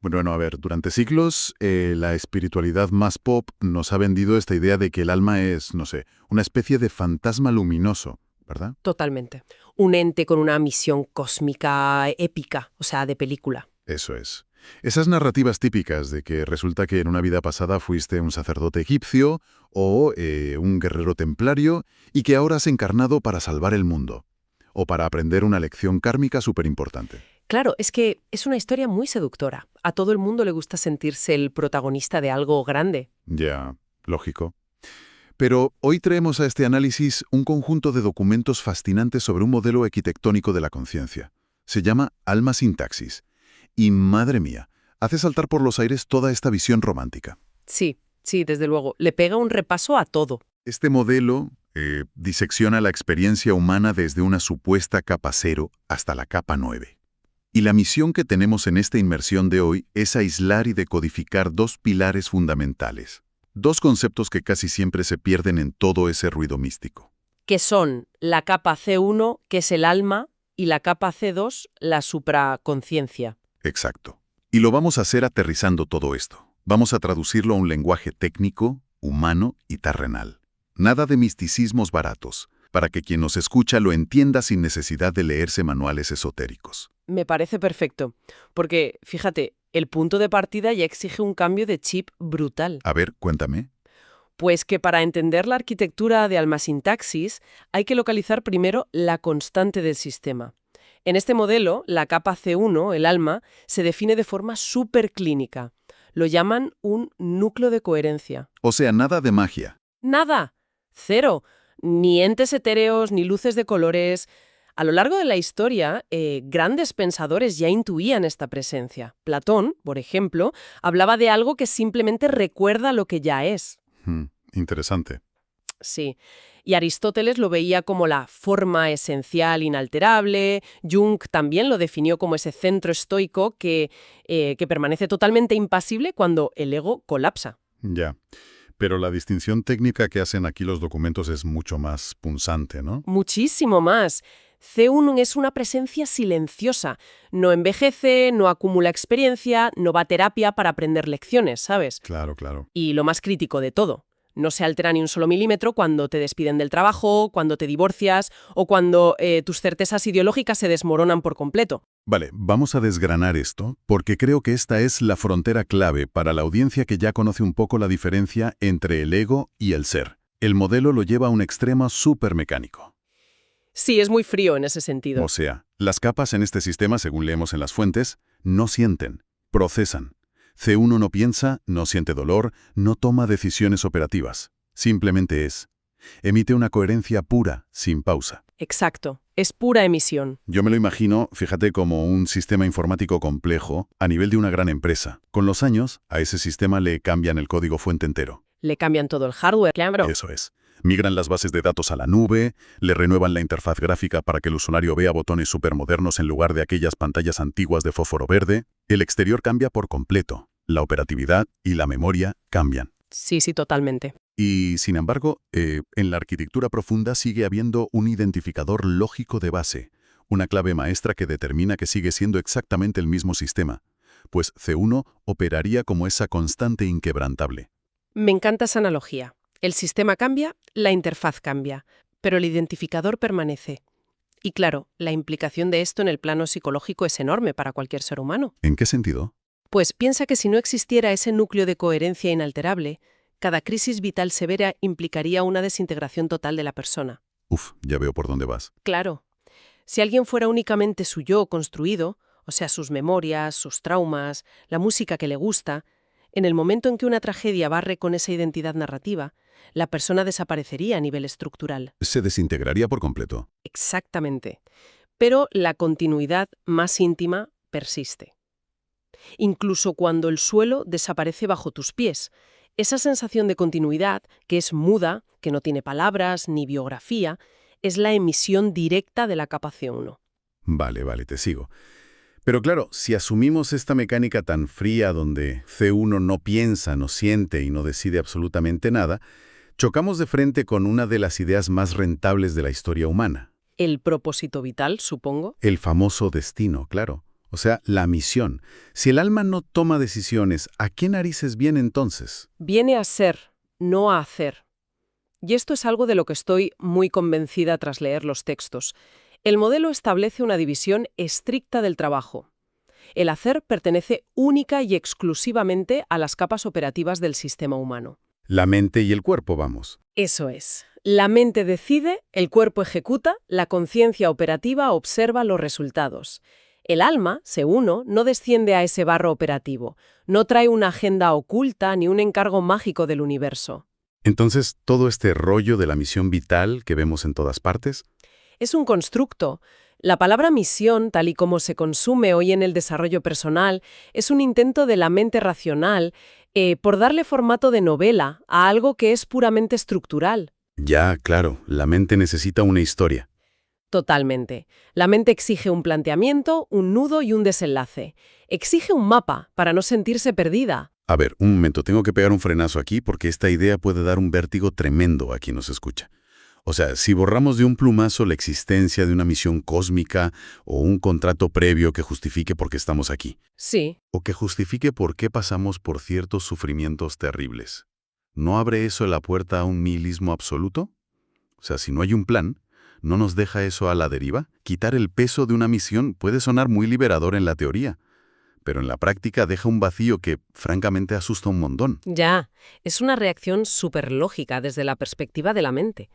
Bueno, a ver, durante siglos la espiritualidad más pop nos ha vendido esta idea de que el alma es, no sé, una especie de fantasma luminoso, ¿verdad? Totalmente. Un ente con una misión cósmica épica, o sea, de película. Eso es. Esas narrativas típicas de que resulta que en una vida pasada fuiste un sacerdote egipcio o un guerrero templario y que ahora has encarnado para salvar el mundo o para aprender una lección kármica súper importante. Claro, es que es una historia muy seductora. A todo el mundo le gusta sentirse el protagonista de algo grande. Ya, lógico. Pero hoy traemos a este análisis un conjunto de documentos fascinantes sobre un modelo arquitectónico de la conciencia. Se llama Alma Sintaxis. Y, madre mía, hace saltar por los aires toda esta visión romántica. Sí, sí, desde luego. Le pega un repaso a todo. Este modelo disecciona la experiencia humana desde una supuesta capa 0 hasta la capa 9. Y la misión que tenemos en esta inmersión de hoy es aislar y decodificar dos pilares fundamentales. Dos conceptos que casi siempre se pierden en todo ese ruido místico. Que son la capa C1, que es el alma, y la capa C2, la supraconciencia. Exacto. Y lo vamos a hacer aterrizando todo esto. Vamos a traducirlo a un lenguaje técnico, humano y terrenal. Nada de misticismos baratos, para que quien nos escucha lo entienda sin necesidad de leerse manuales esotéricos. Me parece perfecto, porque, fíjate, el punto de partida ya exige un cambio de chip brutal. A ver, cuéntame. Pues que para entender la arquitectura de almasintaxis hay que localizar primero la constante del sistema. En este modelo, la capa C1, el alma, se define de forma superclínica. Lo llaman un núcleo de coherencia. O sea, nada de magia. Nada, cero, ni entes etéreos, ni luces de colores. A lo largo de la historia, grandes pensadores ya intuían esta presencia. Platón, por ejemplo, hablaba de algo que simplemente recuerda lo que ya es. Interesante. Sí. Y Aristóteles lo veía como la forma esencial inalterable. Jung también lo definió como ese centro estoico que permanece totalmente impasible cuando el ego colapsa. Ya. Pero la distinción técnica que hacen aquí los documentos es mucho más punzante, ¿no? Muchísimo más. C1 es una presencia silenciosa. No envejece, no acumula experiencia, no va a terapia para aprender lecciones, ¿sabes? Claro, claro. Y lo más crítico de todo, no se altera ni un solo milímetro cuando te despiden del trabajo, cuando te divorcias o cuando tus certezas ideológicas se desmoronan por completo. Vale, vamos a desgranar esto, porque creo que esta es la frontera clave para la audiencia que ya conoce un poco la diferencia entre el ego y el ser. El modelo lo lleva a un extremo supermecánico. Sí, es muy frío en ese sentido. O sea, las capas en este sistema, según leemos en las fuentes, no sienten, procesan. C1 no piensa, no siente dolor, no toma decisiones operativas. Simplemente es. Emite una coherencia pura, sin pausa. Exacto, es pura emisión. Yo me lo imagino, fíjate, como un sistema informático complejo a nivel de una gran empresa. Con los años, a ese sistema le cambian el código fuente entero. Le cambian todo el hardware, claro. Eso es. Migran las bases de datos a la nube, le renuevan la interfaz gráfica para que el usuario vea botones supermodernos en lugar de aquellas pantallas antiguas de fósforo verde. El exterior cambia por completo. La operatividad y la memoria cambian. Sí, sí, totalmente. Y, sin embargo, en la arquitectura profunda sigue habiendo un identificador lógico de base, una clave maestra que determina que sigue siendo exactamente el mismo sistema, pues C1 operaría como esa constante inquebrantable. Me encanta esa analogía. El sistema cambia, la interfaz cambia, pero el identificador permanece. Y claro, la implicación de esto en el plano psicológico es enorme para cualquier ser humano. ¿En qué sentido? Pues piensa que si no existiera ese núcleo de coherencia inalterable, cada crisis vital severa implicaría una desintegración total de la persona. Uf, ya veo por dónde vas. Claro, si alguien fuera únicamente su yo construido, o sea, sus memorias, sus traumas, la música que le gusta, en el momento en que una tragedia barre con esa identidad narrativa, la persona desaparecería a nivel estructural. Se desintegraría por completo. Exactamente. Pero la continuidad más íntima persiste. Incluso cuando el suelo desaparece bajo tus pies, esa sensación de continuidad, que es muda, que no tiene palabras ni biografía, es la emisión directa de la capa C1. Vale, te sigo. Pero claro, si asumimos esta mecánica tan fría donde C1 no piensa, no siente y no decide absolutamente nada, chocamos de frente con una de las ideas más rentables de la historia humana. El propósito vital, supongo. El famoso destino, claro. O sea, la misión. Si el alma no toma decisiones, ¿a qué narices viene entonces? Viene a ser, no a hacer. Y esto es algo de lo que estoy muy convencida tras leer los textos. El modelo establece una división estricta del trabajo. El hacer pertenece única y exclusivamente a las capas operativas del sistema humano. La mente y el cuerpo, vamos. Eso es. La mente decide, el cuerpo ejecuta, la conciencia operativa observa los resultados. El alma, uno, no desciende a ese barro operativo, no trae una agenda oculta ni un encargo mágico del universo. Entonces, todo este rollo de la misión vital que vemos en todas partes, Es un constructo. La palabra misión, tal y como se consume hoy en el desarrollo personal, es un intento de la mente racional por darle formato de novela a algo que es puramente estructural. ya, claro, la mente necesita una historia. Totalmente. La mente exige un planteamiento, un nudo y un desenlace. Exige un mapa para no sentirse perdida. A ver, un momento, tengo que pegar un frenazo aquí porque esta idea puede dar un vértigo tremendo a quien nos escucha. O sea, si borramos de un plumazo la existencia de una misión cósmica o un contrato previo que justifique por qué estamos aquí, Sí, o que justifique por qué pasamos por ciertos sufrimientos terribles, ¿no abre eso la puerta a un nihilismo absoluto? O sea, si no hay un plan, ¿no nos deja eso a la deriva? Quitar el peso de una misión puede sonar muy liberador en la teoría, pero en la práctica deja un vacío que, francamente, asusta un montón. ya. Es una reacción súper lógica desde la perspectiva de la mente.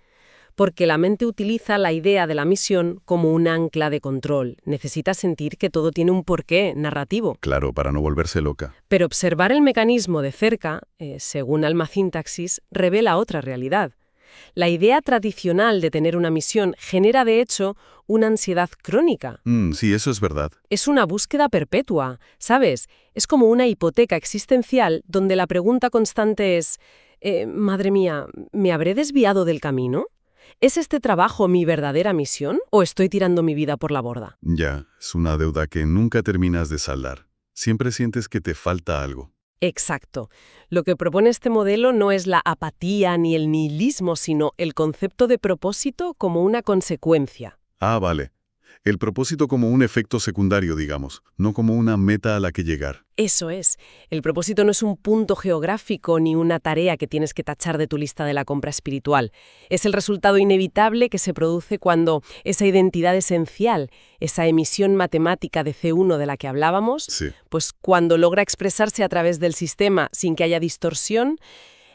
Porque la mente utiliza la idea de la misión como un ancla de control. Necesita sentir que todo tiene un porqué narrativo. Claro, para no volverse loca. Pero observar el mecanismo de cerca, según Alma Sintaxis, revela otra realidad. La idea tradicional de tener una misión genera, de hecho, una ansiedad crónica. Sí, eso es verdad. Es una búsqueda perpetua, ¿sabes? Es como una hipoteca existencial donde la pregunta constante es, madre mía, ¿me habré desviado del camino? ¿Es este trabajo mi verdadera misión o estoy tirando mi vida por la borda? Ya, es una deuda que nunca terminas de saldar. Siempre sientes que te falta algo. Exacto. Lo que propone este modelo no es la apatía ni el nihilismo, sino el concepto de propósito como una consecuencia. Ah, vale. El propósito como un efecto secundario, digamos, no como una meta a la que llegar. Eso es. El propósito no es un punto geográfico ni una tarea que tienes que tachar de tu lista de la compra espiritual. Es el resultado inevitable que se produce cuando esa identidad esencial, esa emisión matemática de C1 de la que hablábamos, Sí. pues cuando logra expresarse a través del sistema sin que haya distorsión,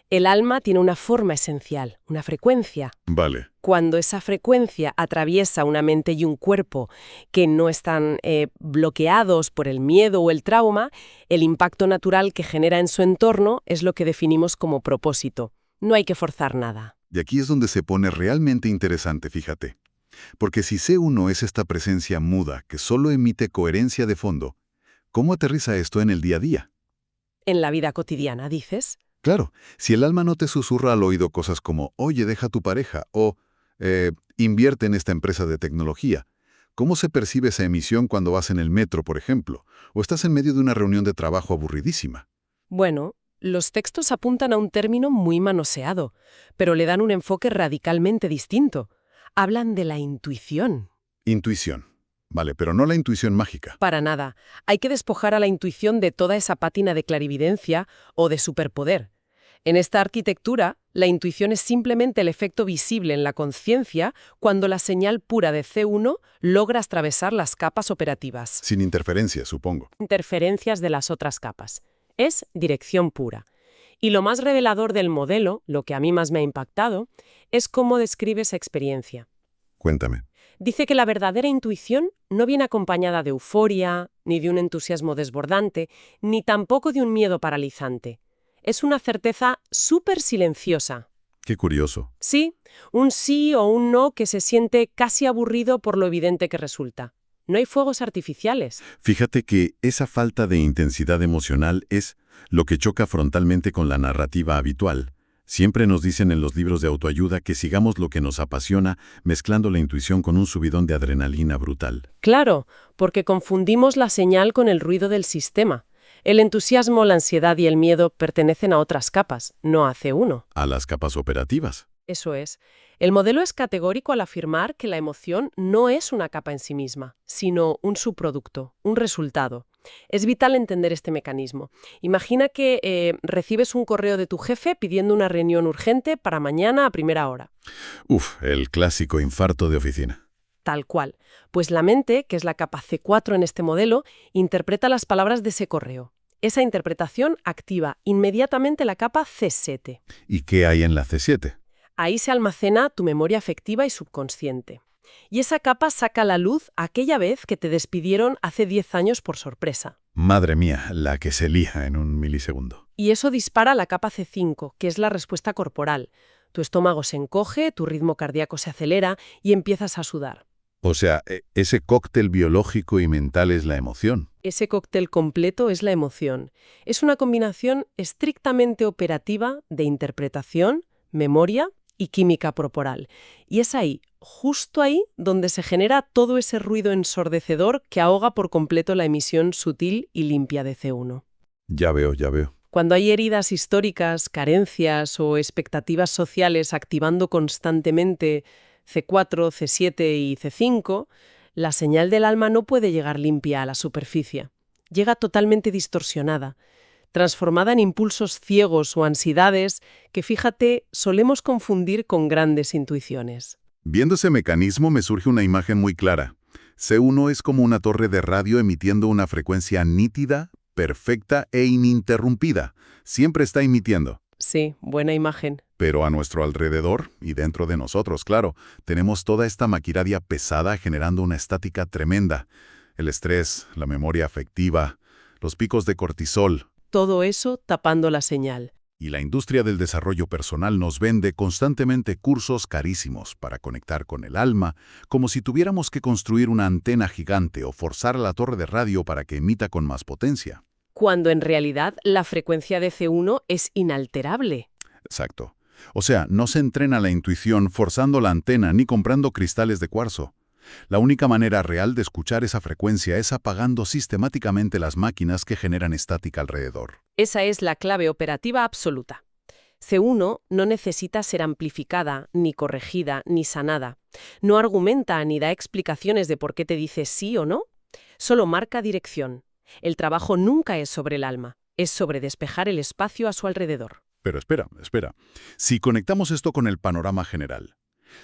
el alma tiene una forma esencial, una frecuencia. Vale. Cuando esa frecuencia atraviesa una mente y un cuerpo que no están bloqueados por el miedo o el trauma, el impacto natural que genera en su entorno es lo que definimos como propósito. No hay que forzar nada. Y aquí es donde se pone realmente interesante, fíjate. Porque si C1 es esta presencia muda que solo emite coherencia de fondo, ¿cómo aterriza esto en el día a día? En la vida cotidiana, dices. Claro, si el alma no te susurra al oído cosas como, oye, deja a tu pareja, o invierte en esta empresa de tecnología, ¿cómo se percibe esa emisión cuando vas en el metro, por ejemplo? O estás en medio de una reunión de trabajo aburridísima. Bueno, los textos apuntan a un término muy manoseado, pero le dan un enfoque radicalmente distinto. Hablan de la intuición. Intuición. Vale, pero no la intuición mágica. Para nada. Hay que despojar a la intuición de toda esa pátina de clarividencia o de superpoder. En esta arquitectura, la intuición es simplemente el efecto visible en la conciencia cuando la señal pura de C1 logra atravesar las capas operativas. Sin interferencia, supongo. Interferencias de las otras capas. Es dirección pura. Y lo más revelador del modelo, lo que a mí más me ha impactado, es cómo describe esa experiencia. Cuéntame. Dice que la verdadera intuición no viene acompañada de euforia, ni de un entusiasmo desbordante, ni tampoco de un miedo paralizante. Es una certeza súper silenciosa. Qué curioso. Sí, un sí o un no que se siente casi aburrido por lo evidente que resulta. No hay fuegos artificiales. Fíjate que esa falta de intensidad emocional es lo que choca frontalmente con la narrativa habitual. Siempre nos dicen en los libros de autoayuda que sigamos lo que nos apasiona, mezclando la intuición con un subidón de adrenalina brutal. Claro, porque confundimos la señal con el ruido del sistema. El entusiasmo, la ansiedad y el miedo pertenecen a otras capas, no a C1. A las capas operativas. Eso es. El modelo es categórico al afirmar que la emoción no es una capa en sí misma, sino un subproducto, un resultado. Es vital entender este mecanismo. Imagina que recibes un correo de tu jefe pidiendo una reunión urgente para mañana a primera hora. Uf, el clásico infarto de oficina. Tal cual. Pues la mente, que es la capa C4 en este modelo, interpreta las palabras de ese correo. Esa interpretación activa inmediatamente la capa C7. ¿Y qué hay en la C7? Ahí se almacena tu memoria afectiva y subconsciente. Y esa capa saca a la luz aquella vez que te despidieron hace 10 años por sorpresa. Madre mía, la que se lija en un milisegundo. Y eso dispara la capa C5, que es la respuesta corporal. Tu estómago se encoge, tu ritmo cardíaco se acelera y empiezas a sudar. O sea, ese cóctel biológico y mental es la emoción. Ese cóctel completo es la emoción. Es una combinación estrictamente operativa de interpretación, memoria y química corporal. Y es ahí, justo ahí, donde se genera todo ese ruido ensordecedor que ahoga por completo la emisión sutil y limpia de C1. Ya veo, ya veo. Cuando hay heridas históricas, carencias o expectativas sociales activando constantemente C4, C7 y C5, la señal del alma no puede llegar limpia a la superficie. Llega totalmente distorsionada, transformada en impulsos ciegos o ansiedades que, fíjate, solemos confundir con grandes intuiciones. Viendo ese mecanismo me surge una imagen muy clara. C1 es como una torre de radio emitiendo una frecuencia nítida, perfecta e ininterrumpida. Siempre está emitiendo. Sí, buena imagen. Pero a nuestro alrededor, y dentro de nosotros, claro, tenemos toda esta maquinaria pesada generando una estática tremenda. El estrés, la memoria afectiva, los picos de cortisol. Todo eso tapando la señal. Y la industria del desarrollo personal nos vende constantemente cursos carísimos para conectar con el alma, como si tuviéramos que construir una antena gigante o forzar a la torre de radio para que emita con más potencia. Cuando en realidad la frecuencia de C1 es inalterable. Exacto. O sea, no se entrena la intuición forzando la antena ni comprando cristales de cuarzo. La única manera real de escuchar esa frecuencia es apagando sistemáticamente las máquinas que generan estática alrededor. Esa es la clave operativa absoluta. C1 no necesita ser amplificada, ni corregida, ni sanada. No argumenta ni da explicaciones de por qué te dice sí o no. Solo marca dirección. El trabajo nunca es sobre el alma, es sobre despejar el espacio a su alrededor. Pero espera. Si conectamos esto con el panorama general,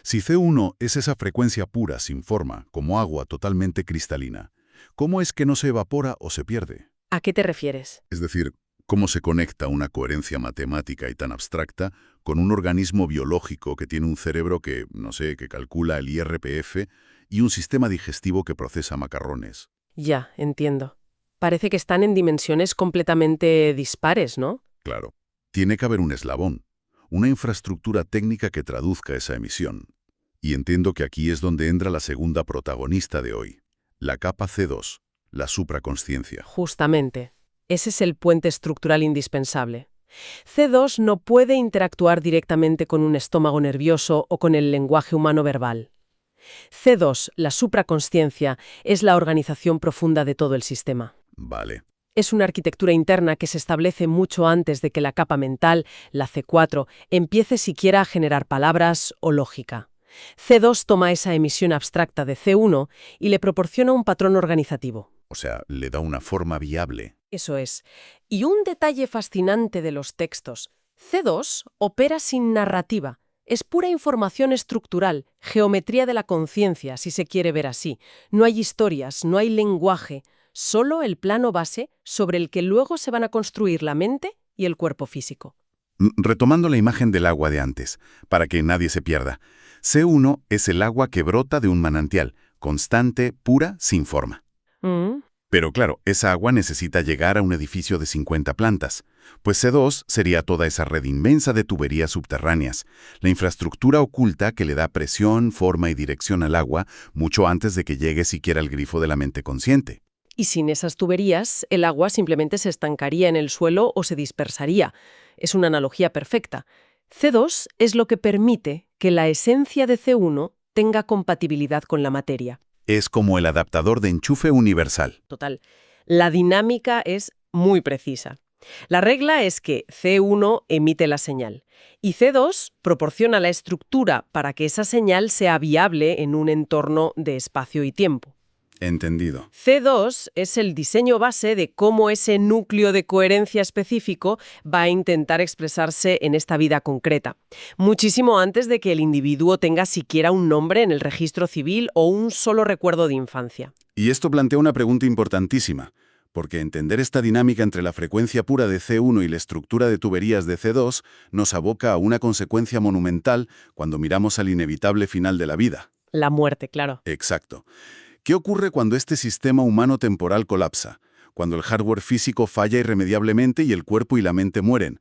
si C1 es esa frecuencia pura, sin forma, como agua totalmente cristalina, ¿cómo es que no se evapora o se pierde? ¿A qué te refieres? Es decir, ¿cómo se conecta una coherencia matemática y tan abstracta con un organismo biológico que tiene un cerebro que, no sé, que calcula el IRPF y un sistema digestivo que procesa macarrones? Ya, entiendo. Parece que están en dimensiones completamente dispares, ¿no? Claro. Tiene que haber un eslabón, una infraestructura técnica que traduzca esa emisión. Y entiendo que aquí es donde entra la segunda protagonista de hoy, la capa C2, la supraconsciencia. Justamente. Ese es el puente estructural indispensable. C2 no puede interactuar directamente con un estómago nervioso o con el lenguaje humano verbal. C2, la supraconsciencia, es la organización profunda de todo el sistema. Vale. Es una arquitectura interna que se establece mucho antes de que la capa mental, la C4, empiece siquiera a generar palabras o lógica. C2 toma esa emisión abstracta de C1 y le proporciona un patrón organizativo. O sea, le da una forma viable. Eso es. Y un detalle fascinante de los textos. C2 opera sin narrativa. Es pura información estructural, geometría de la conciencia, si se quiere ver así. No hay historias, no hay lenguaje, solo el plano base sobre el que luego se van a construir la mente y el cuerpo físico. Retomando la imagen del agua de antes, para que nadie se pierda. C1 es el agua que brota de un manantial, constante, pura, sin forma. Pero claro, esa agua necesita llegar a un edificio de 50 plantas, pues C2 sería toda esa red inmensa de tuberías subterráneas, la infraestructura oculta que le da presión, forma y dirección al agua mucho antes de que llegue siquiera al grifo de la mente consciente. Y sin esas tuberías, el agua simplemente se estancaría en el suelo o se dispersaría. Es una analogía perfecta. C2 es lo que permite que la esencia de C1 tenga compatibilidad con la materia. Es como el adaptador de enchufe universal. Total. La dinámica es muy precisa. La regla es que C1 emite la señal y C2 proporciona la estructura para que esa señal sea viable en un entorno de espacio y tiempo. Entendido. C2 es el diseño base de cómo ese núcleo de coherencia específico va a intentar expresarse en esta vida concreta, muchísimo antes de que el individuo tenga siquiera un nombre en el registro civil o un solo recuerdo de infancia. Y esto plantea una pregunta importantísima, porque entender esta dinámica entre la frecuencia pura de C1 y la estructura de tuberías de C2 nos aboca a una consecuencia monumental cuando miramos al inevitable final de la vida. La muerte, claro. Exacto. ¿Qué ocurre cuando este sistema humano-temporal colapsa? Cuando el hardware físico falla irremediablemente y el cuerpo y la mente mueren.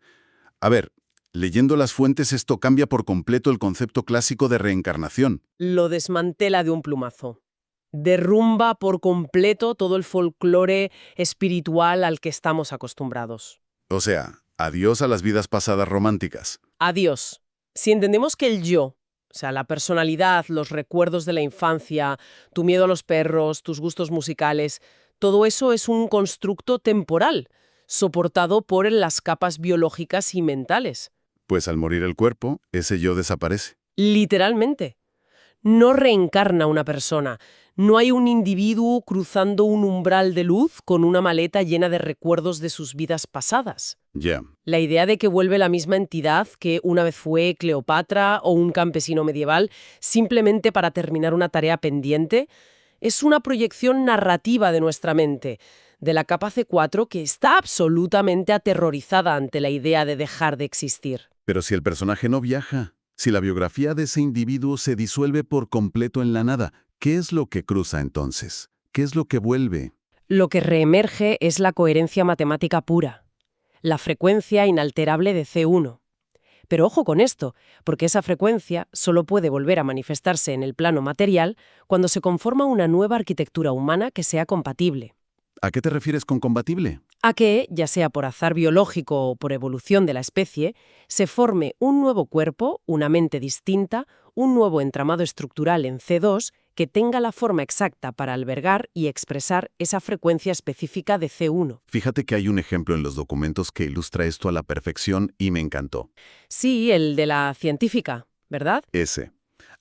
A ver, leyendo las fuentes esto cambia por completo el concepto clásico de reencarnación. Lo desmantela de un plumazo. Derrumba por completo todo el folclore espiritual al que estamos acostumbrados. O sea, adiós a las vidas pasadas románticas. Adiós. Si entendemos que el yo, o sea, la personalidad, los recuerdos de la infancia, tu miedo a los perros, tus gustos musicales, todo eso es un constructo temporal, soportado por las capas biológicas y mentales. Pues al morir el cuerpo, ese yo desaparece. Literalmente. No reencarna una persona. No hay un individuo cruzando un umbral de luz con una maleta llena de recuerdos de sus vidas pasadas. Ya. La idea de que vuelve la misma entidad que una vez fue Cleopatra o un campesino medieval simplemente para terminar una tarea pendiente es una proyección narrativa de nuestra mente, de la capa C4 que está absolutamente aterrorizada ante la idea de dejar de existir. Pero si el personaje no viaja, si la biografía de ese individuo se disuelve por completo en la nada, ¿qué es lo que cruza entonces? ¿Qué es lo que vuelve? Lo que reemerge es la coherencia matemática pura, la frecuencia inalterable de C1. Pero ojo con esto, porque esa frecuencia solo puede volver a manifestarse en el plano material cuando se conforma una nueva arquitectura humana que sea compatible. ¿A qué te refieres con compatible? A que, ya sea por azar biológico o por evolución de la especie, se forme un nuevo cuerpo, una mente distinta, un nuevo entramado estructural en C2 que tenga la forma exacta para albergar y expresar esa frecuencia específica de C1. Fíjate que hay un ejemplo en los documentos que ilustra esto a la perfección y me encantó. Sí, el de la científica, ¿verdad? Ese.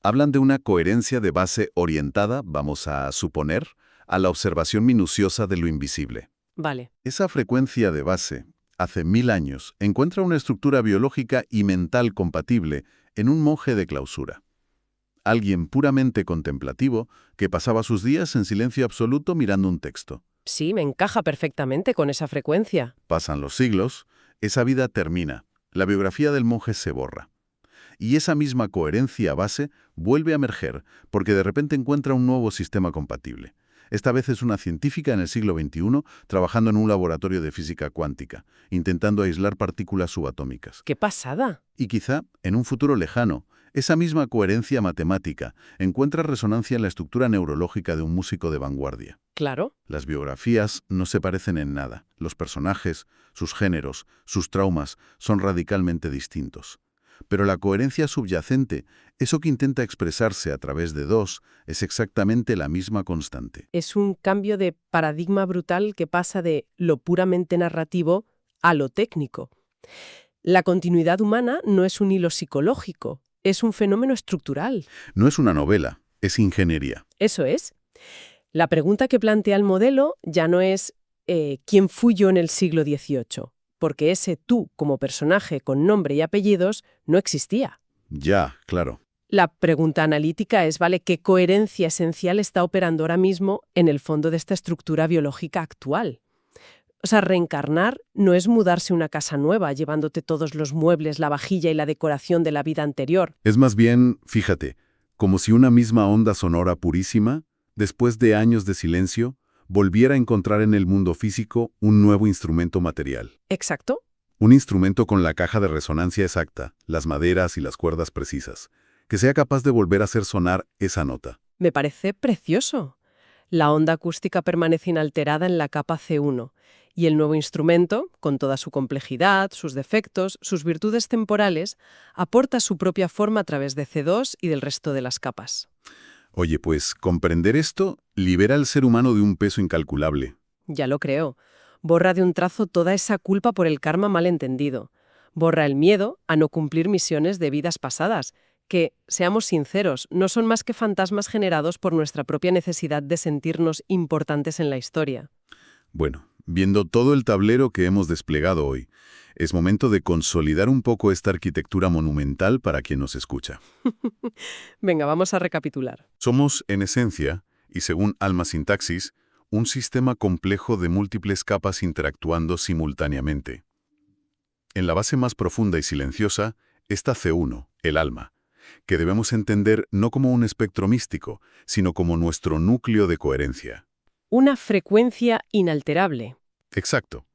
Hablan de una coherencia de base orientada, vamos a suponer, a la observación minuciosa de lo invisible. Vale. Esa frecuencia de base, hace 1000 años, encuentra una estructura biológica y mental compatible en un monje de clausura. Alguien puramente contemplativo que pasaba sus días en silencio absoluto mirando un texto. Sí, me encaja perfectamente con esa frecuencia. Pasan los siglos, esa vida termina, la biografía del monje se borra. Y esa misma coherencia base vuelve a emerger porque de repente encuentra un nuevo sistema compatible. Esta vez es una científica en el siglo XXI trabajando en un laboratorio de física cuántica, intentando aislar partículas subatómicas. ¡Qué pasada! Y quizá, en un futuro lejano, esa misma coherencia matemática encuentra resonancia en la estructura neurológica de un músico de vanguardia. Claro. Las biografías no se parecen en nada. Los personajes, sus géneros, sus traumas son radicalmente distintos. Pero la coherencia subyacente, eso que intenta expresarse a través de dos, es exactamente la misma constante. Es un cambio de paradigma brutal que pasa de lo puramente narrativo a lo técnico. La continuidad humana no es un hilo psicológico, es un fenómeno estructural. No es una novela, es ingeniería. Eso es. La pregunta que plantea el modelo ya no es ¿quién fui yo en el siglo XVIII? Porque ese tú como personaje con nombre y apellidos no existía. Ya, claro. La pregunta analítica es, ¿vale? ¿Qué coherencia esencial está operando ahora mismo en el fondo de esta estructura biológica actual? O sea, reencarnar no es mudarse a una casa nueva, llevándote todos los muebles, la vajilla y la decoración de la vida anterior. Es más bien, fíjate, como si una misma onda sonora purísima, después de años de silencio, volviera a encontrar en el mundo físico un nuevo instrumento material. Exacto. Un instrumento con la caja de resonancia exacta, las maderas y las cuerdas precisas, que sea capaz de volver a hacer sonar esa nota. Me parece precioso. La onda acústica permanece inalterada en la capa C1 y el nuevo instrumento, con toda su complejidad, sus defectos, sus virtudes temporales, aporta su propia forma a través de C2 y del resto de las capas. Oye, pues comprender esto libera al ser humano de un peso incalculable. Ya lo creo. Borra de un trazo toda esa culpa por el karma malentendido. Borra el miedo a no cumplir misiones de vidas pasadas, que, seamos sinceros, no son más que fantasmas generados por nuestra propia necesidad de sentirnos importantes en la historia. Bueno, viendo todo el tablero que hemos desplegado hoy, es momento de consolidar un poco esta arquitectura monumental para quien nos escucha. Venga, vamos a recapitular. Somos, en esencia, y según Alma Sintaxis, un sistema complejo de múltiples capas interactuando simultáneamente. En la base más profunda y silenciosa está C1, el alma, que debemos entender no como un espectro místico, sino como nuestro núcleo de coherencia. Una frecuencia inalterable. Exacto,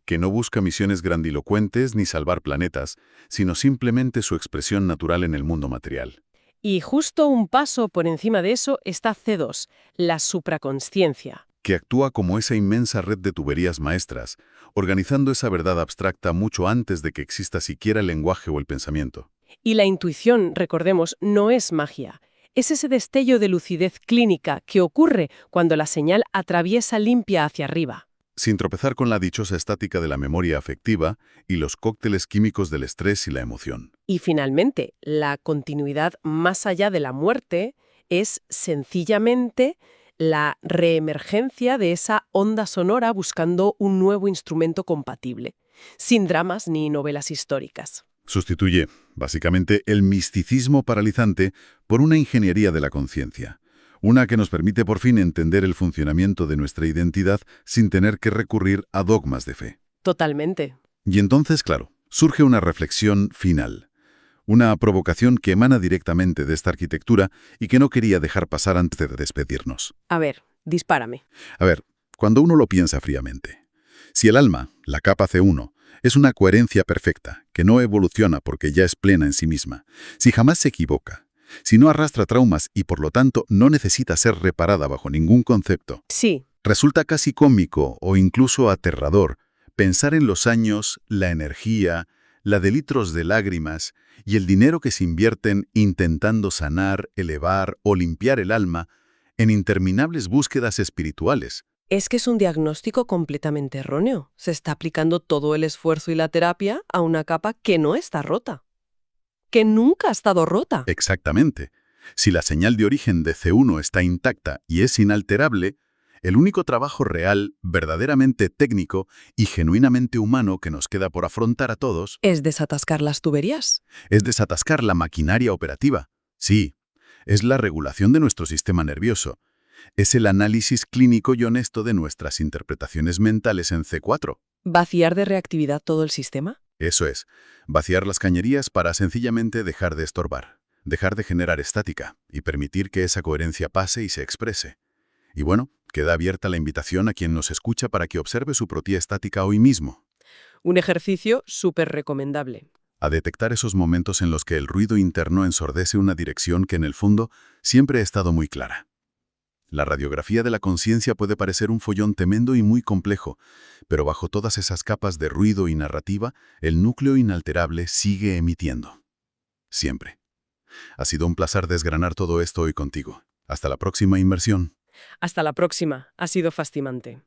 que no busca misiones grandilocuentes ni salvar planetas, sino simplemente su expresión natural en el mundo material. Y justo un paso por encima de eso está C2, la supraconsciencia. Que actúa como esa inmensa red de tuberías maestras, organizando esa verdad abstracta mucho antes de que exista siquiera el lenguaje o el pensamiento. Y la intuición, recordemos, no es magia. Es ese destello de lucidez clínica que ocurre cuando la señal atraviesa limpia hacia arriba. Sin tropezar con la dichosa estática de la memoria afectiva y los cócteles químicos del estrés y la emoción. Y finalmente, la continuidad más allá de la muerte es sencillamente la reemergencia de esa onda sonora buscando un nuevo instrumento compatible, sin dramas ni novelas históricas. Sustituye, básicamente, el misticismo paralizante por una ingeniería de la conciencia. Una que nos permite por fin entender el funcionamiento de nuestra identidad sin tener que recurrir a dogmas de fe. Totalmente. Y entonces, claro, surge una reflexión final. Una provocación que emana directamente de esta arquitectura y que no quería dejar pasar antes de despedirnos. A ver, dispárame. A ver, cuando uno lo piensa fríamente, si el alma, la capa C1, es una coherencia perfecta, que no evoluciona porque ya es plena en sí misma, si jamás se equivoca, si no arrastra traumas y por lo tanto no necesita ser reparada bajo ningún concepto, Sí, resulta casi cómico o incluso aterrador pensar en los años, la energía, la de litros de lágrimas y el dinero que se invierten intentando sanar, elevar o limpiar el alma en interminables búsquedas espirituales. es que es un diagnóstico completamente erróneo. Se está aplicando todo el esfuerzo y la terapia a una capa que no está rota, que nunca ha estado rota. Exactamente. Si la señal de origen de C1 está intacta y es inalterable, el único trabajo real, verdaderamente técnico y genuinamente humano que nos queda por afrontar a todos ¿Es desatascar las tuberías? es desatascar la maquinaria operativa. Sí, es la regulación de nuestro sistema nervioso. Es el análisis clínico y honesto de nuestras interpretaciones mentales en C4. ¿Vaciar de reactividad todo el sistema? Eso es, vaciar las cañerías para sencillamente dejar de estorbar, dejar de generar estática y permitir que esa coherencia pase y se exprese. Y bueno, queda abierta la invitación a quien nos escucha para que observe su propia estática hoy mismo, Un ejercicio súper recomendable. a detectar esos momentos en los que el ruido interno ensordece una dirección que en el fondo siempre ha estado muy clara. La radiografía de la conciencia puede parecer un follón tremendo y muy complejo, pero bajo todas esas capas de ruido y narrativa, el núcleo inalterable sigue emitiendo. Siempre. Ha sido un placer desgranar todo esto hoy contigo. Hasta la próxima inmersión. Hasta la próxima. Ha sido fascinante.